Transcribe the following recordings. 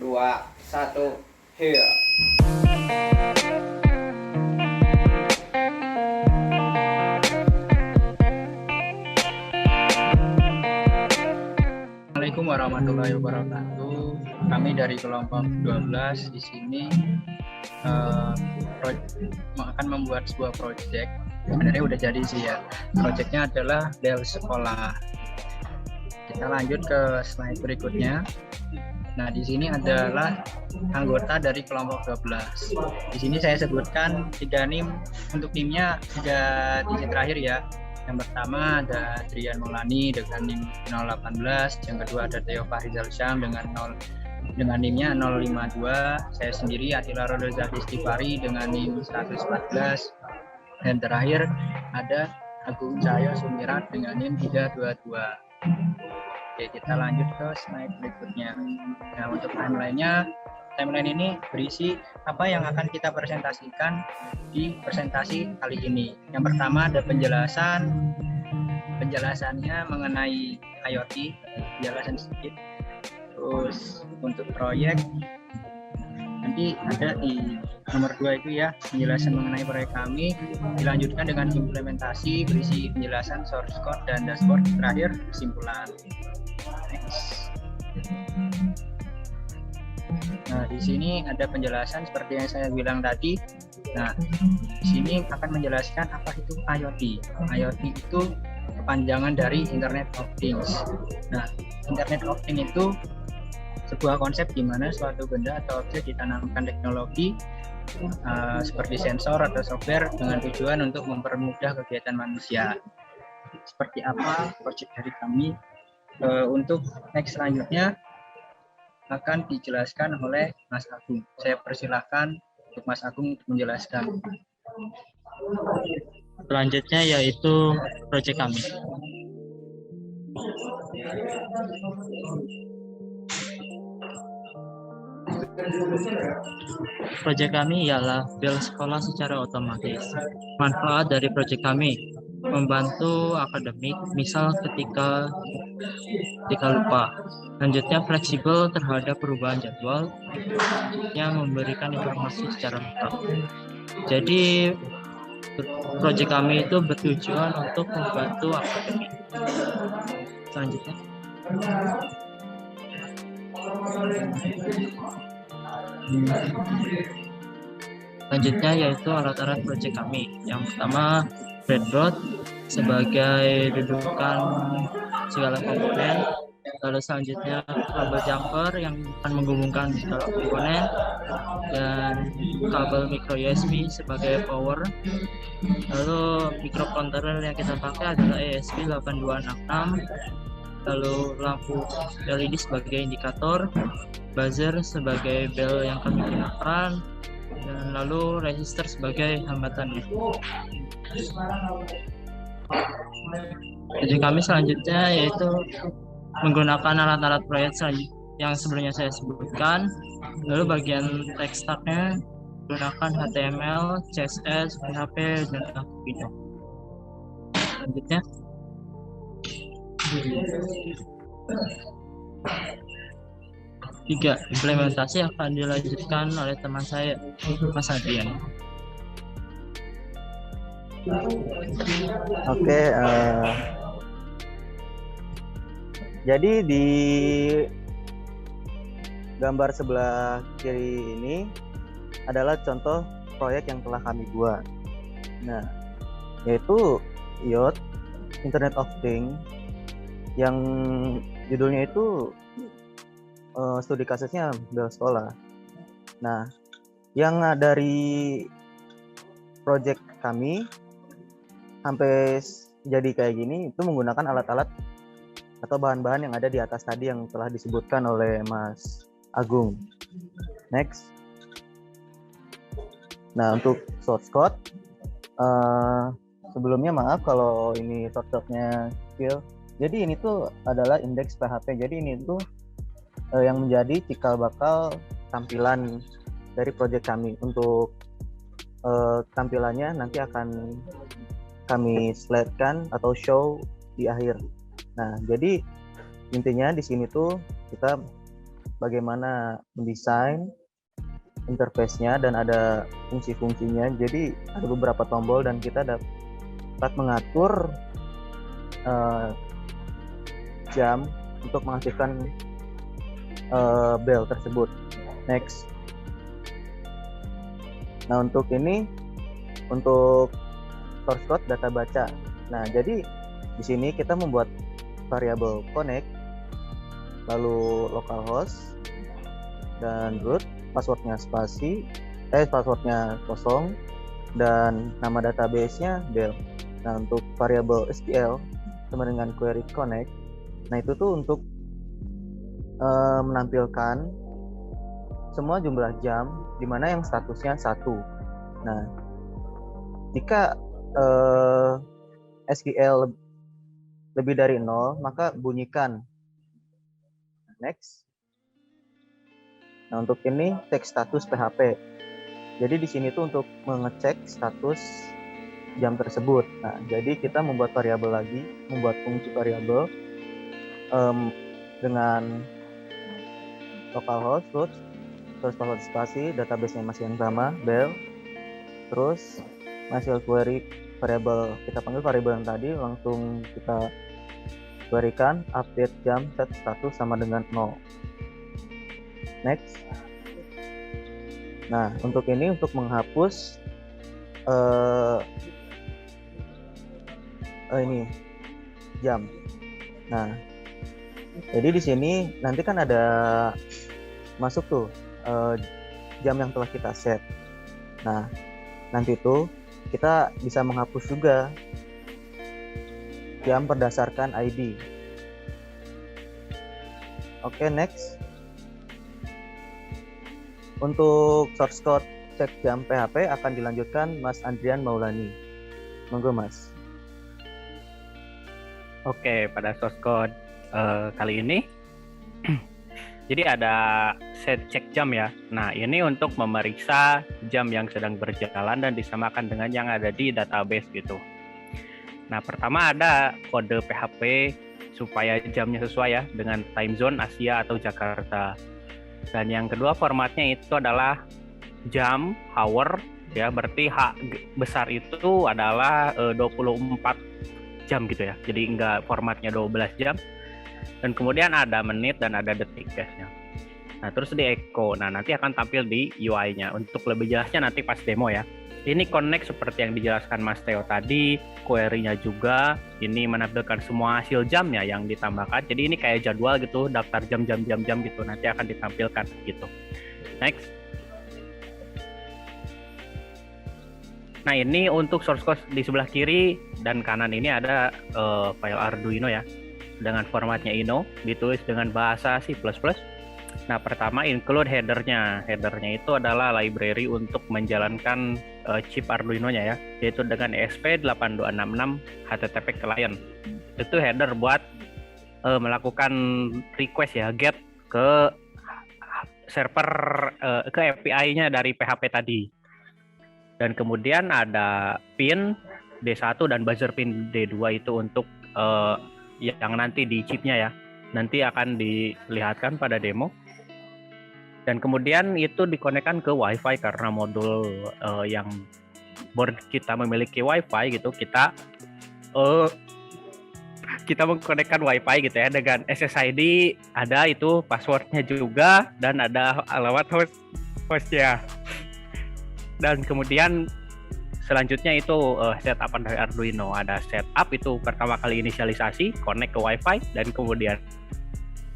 2, 1, here. Assalamualaikum warahmatullahi wabarakatuh. Kami dari kelompok 12 di sini akan membuat sebuah proyek. Sebenarnya udah jadi sih ya. Proyeknya adalah bel sekolah. Kita lanjut ke slide berikutnya. Nah, di sini adalah anggota dari kelompok 12. Di sini saya sebutkan 3 NIM. Untuk NIM-nya 3 digit terakhir ya. Yang pertama ada Adrian Maulani dengan NIM 018, yang kedua ada Theo Fahrizal Syam dengan NIM-nya 052, saya sendiri Atila Rodoza Istighfari dengan NIM 114, dan terakhir ada Agung Cahyo Sumirat dengan NIM 322. Oke, kita lanjut ke slide berikutnya. Nah, untuk timeline ini berisi apa yang akan kita presentasikan di presentasi kali ini. Yang pertama ada penjelasannya mengenai IoT, penjelasan sedikit. Terus untuk proyek nanti ada di nomor 2 itu ya, penjelasan mengenai proyek kami, dilanjutkan dengan implementasi berisi penjelasan source code dan dashboard, terakhir kesimpulan. Next. Nah, di sini ada penjelasan seperti yang saya bilang tadi. Nah, di sini akan menjelaskan apa itu IoT. IoT itu kepanjangan dari Internet of Things. Nah, Internet of Things itu sebuah konsep di mana suatu benda atau objek ditanamkan teknologi seperti sensor atau software dengan tujuan untuk mempermudah kegiatan manusia. Seperti apa proyek dari kami. Untuk next selanjutnya akan dijelaskan oleh Mas Agung. Saya persilahkan untuk Mas Agung untuk menjelaskan. Selanjutnya yaitu proyek kami. Proyek kami ialah bel sekolah secara otomatis. Manfaat dari proyek kami membantu akademik, misal ketika lupa. Lanjutnya fleksibel terhadap perubahan jadwal, yang memberikan informasi secara lengkap. Jadi proyek kami itu bertujuan untuk membantu akademik. Selanjutnya. Selanjutnya yaitu alat-alat proyek kami. Yang pertama breadboard sebagai dudukan segala komponen. Lalu selanjutnya kabel jumper yang akan menghubungkan segala komponen, dan kabel micro USB sebagai power. Lalu microcontroller yang kita pakai adalah ESP8266. Lalu lampu LED sebagai indikator, buzzer sebagai bel yang kami gunakan, dan lalu resistor sebagai hambatannya. Jadi kami selanjutnya yaitu menggunakan alat-alat proyek yang sebelumnya saya sebutkan. Lalu bagian text tag-nya menggunakan HTML, CSS, PHP, dan Arduino. Selanjutnya. Tiga, implementasi akan dilanjutkan oleh teman saya, Mas Adrian. Oke, jadi di gambar sebelah kiri ini adalah contoh proyek yang telah kami buat. Nah, yaitu IoT, Internet of Things, yang judulnya itu studi kasusnya bel sekolah. Nah, yang dari proyek kami sampai jadi kayak gini itu menggunakan alat-alat atau bahan-bahan yang ada di atas tadi yang telah disebutkan oleh Mas Agung. Next. Nah, untuk source code, sebelumnya maaf kalau ini source code-nya kecil. Jadi ini tuh adalah indeks PHP. Jadi ini tuh yang menjadi cikal bakal tampilan dari proyek kami. Untuk tampilannya nanti akan kami slide-kan atau show di akhir. Nah, jadi intinya di sini tuh kita bagaimana mendesain interface-nya dan ada fungsi-fungsinya. Jadi ada beberapa tombol dan kita dapat mengatur jam untuk mengaktifkan bell tersebut. Next. Nah, untuk ini untuk source code data baca. Nah, jadi di sini kita membuat variabel connect, lalu localhost dan root, passwordnya passwordnya kosong, dan nama database-nya Bell. Nah, untuk variabel SQL sama dengan query connect, nah itu tuh untuk menampilkan semua jumlah jam di mana yang statusnya 1. Nah, jika SQL lebih dari 0, maka bunyikan next. Nah, untuk ini cek status PHP. Jadi di sini tuh untuk mengecek status jam tersebut. Nah, jadi kita membuat variabel lagi, membuat fungsi variabel dengan localhost, root, terus password spasi, database-nya masih yang sama, Bell, terus hasil query variabel, kita panggil variabel yang tadi, langsung kita querykan update jam set status sama dengan 0. Next. Nah, untuk ini untuk menghapus ini jam. Nah, jadi di sini nanti kan ada masuk tuh jam yang telah kita set. Nah, nanti tuh kita bisa menghapus juga jam berdasarkan ID. Oke, next. Untuk source code cek jam PHP akan dilanjutkan Mas Andrian Maulani. Monggo, Mas. Oke, pada source code kali ini jadi ada set cek jam ya. Nah, ini untuk memeriksa jam yang sedang berjalan dan disamakan dengan yang ada di database gitu. Nah, pertama ada kode PHP supaya jamnya sesuai ya dengan time zone Asia atau Jakarta. Dan yang kedua formatnya itu adalah jam, hour ya, berarti H besar itu adalah 24 jam gitu ya. Jadi enggak formatnya 12 jam. Dan kemudian ada menit dan ada detik guysnya. Nah, terus di echo. Nah, nanti akan tampil di UI-nya. Untuk lebih jelasnya nanti pas demo ya. Ini connect seperti yang dijelaskan Mas Theo tadi, query-nya juga. Ini menampilkan semua hasil jamnya yang ditambahkan. Jadi ini kayak jadwal gitu, daftar jam-jam gitu. Nanti akan ditampilkan gitu. Next. Nah, ini untuk source code di sebelah kiri dan kanan ini ada file Arduino ya. Dengan formatnya Ino, ditulis dengan bahasa C++. Nah, pertama include header-nya. Header-nya itu adalah library untuk menjalankan chip Arduino-nya ya, yaitu dengan ESP8266 HTTP client. Itu header buat melakukan request ya, get ke server ke API-nya dari PHP tadi. Dan kemudian ada pin D1 dan buzzer pin D2 itu untuk yang nanti di chipnya ya, nanti akan dilihatkan pada demo. Dan kemudian itu dikonekkan ke WiFi karena modul yang board kita memiliki WiFi gitu, kita mengkonekkan WiFi gitu ya dengan SSID, ada itu passwordnya juga dan ada alamat hostnya. Dan kemudian selanjutnya itu setup dari Arduino. Ada setup itu pertama kali inisialisasi, connect ke WiFi, dan kemudian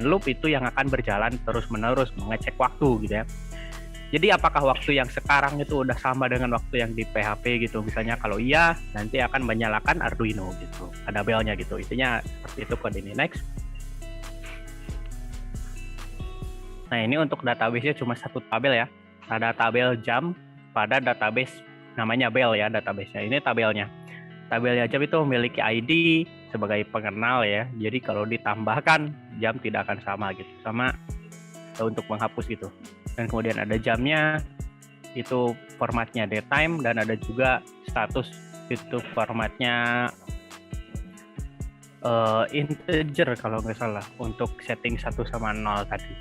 loop itu yang akan berjalan terus-menerus mengecek waktu gitu ya. Jadi apakah waktu yang sekarang itu udah sama dengan waktu yang di PHP gitu? Misalnya kalau iya, nanti akan menyalakan Arduino gitu. Ada bell-nya gitu. Intinya seperti itu kode ini. Next. Nah, ini untuk database-nya cuma satu tabel ya. Ada tabel jam pada database namanya Bell ya, database-nya. Ini tabelnya. Tabelnya jam itu memiliki ID sebagai pengenal ya. Jadi kalau ditambahkan jam tidak akan sama gitu. Sama untuk menghapus gitu. Dan kemudian ada jamnya, itu formatnya daytime, dan ada juga status itu formatnya integer kalau nggak salah untuk setting 1 sama 0 tadi.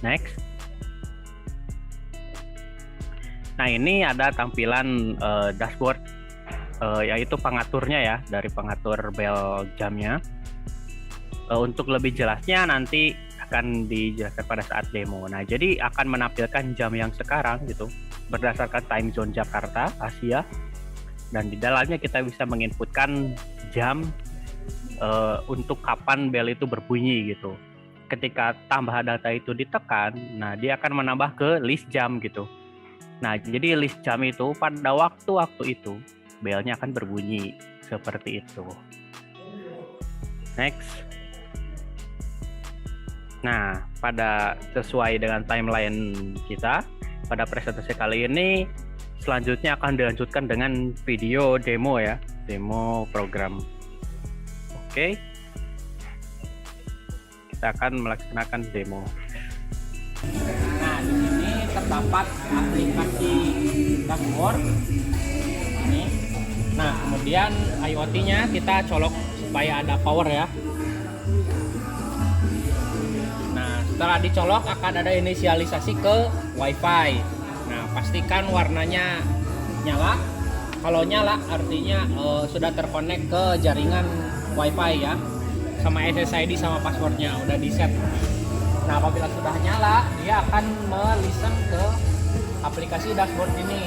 Next. Nah, ini ada tampilan dashboard, yaitu pengaturnya ya, dari pengatur bel jamnya. Untuk lebih jelasnya nanti akan dijelaskan pada saat demo. Nah, jadi akan menampilkan jam yang sekarang gitu, berdasarkan time zone Jakarta, Asia. Dan di dalamnya kita bisa menginputkan jam untuk kapan bel itu berbunyi gitu. Ketika tambah data itu ditekan, nah dia akan menambah ke list jam gitu. Nah, jadi list jam itu pada waktu-waktu itu belnya akan berbunyi seperti itu. Next. Nah, sesuai dengan timeline kita, pada presentasi kali ini selanjutnya akan dilanjutkan dengan video demo ya, demo program. Oke. Kita akan melaksanakan demo. Nah, di sini terdapat aplikasi dashboard ini. Nah, kemudian IoT-nya kita colok supaya ada power ya. Nah, setelah dicolok akan ada inisialisasi ke WiFi. Nah, pastikan warnanya nyala. Kalau nyala artinya sudah terkonek ke jaringan WiFi ya, sama SSID sama passwordnya udah di set. Nah, apabila sudah nyala, dia akan melisten ke aplikasi dashboard ini.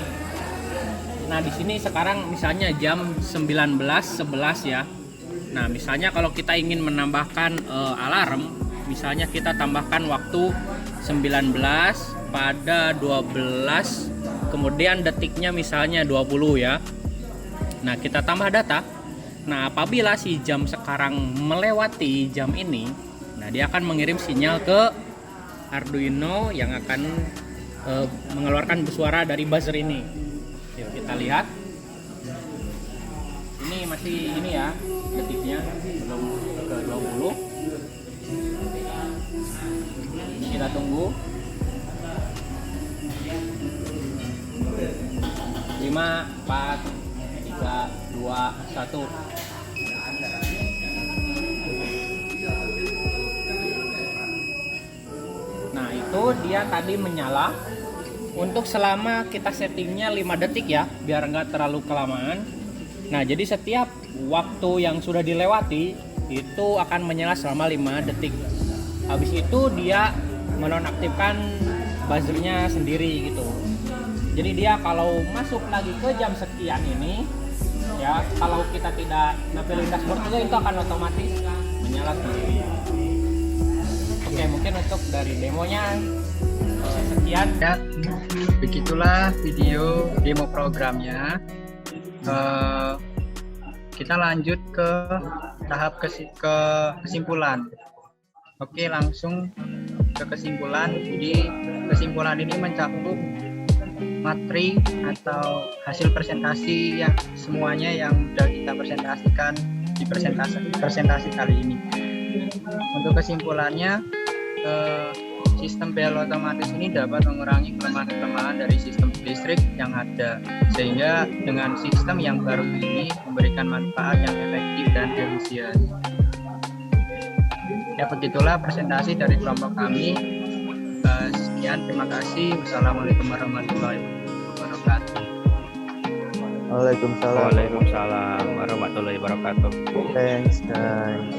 Nah, di sini sekarang misalnya jam 19.11 ya. Nah, misalnya kalau kita ingin menambahkan alarm, misalnya kita tambahkan waktu 19 pada 12, kemudian detiknya misalnya 20 ya. Nah, kita tambah data. Nah, apabila si jam sekarang melewati jam ini, nah dia akan mengirim sinyal ke Arduino yang akan mengeluarkan suara dari buzzer ini. Yuk kita lihat. Ini masih ini ya, detiknya belum ke 20. Kita tunggu. 5, 4, 3, 2, 1. Nah, itu dia tadi menyala. Untuk selama kita settingnya 5 detik ya, biar nggak terlalu kelamaan. Nah, jadi setiap waktu yang sudah dilewati itu akan menyala selama 5 detik. Habis itu dia menonaktifkan buzzernya sendiri gitu. Jadi dia kalau masuk lagi ke jam sekian ini ya, kalau kita tidak napilin dashboard juga itu akan otomatis menyala sendiri. Oke, mungkin untuk dari demonya sekian ya. Begitulah video demo programnya. Kita lanjut ke tahap kesimpulan. Oke, langsung ke kesimpulan. Jadi kesimpulan ini mencakup materi atau hasil presentasi yang semuanya yang sudah kita presentasikan di presentasi kali ini. Untuk kesimpulannya, sistem bel otomatis ini dapat mengurangi kelemahan-kelemahan dari sistem listrik yang ada, sehingga dengan sistem yang baru ini memberikan manfaat yang efektif dan efisien. Ya, begitulah presentasi dari kelompok kami. Sekian, terima kasih. Wassalamualaikum warahmatullahi wabarakatuh. Waalaikumsalam. Waalaikumsalam warahmatullahi wabarakatuh. Thanks guys.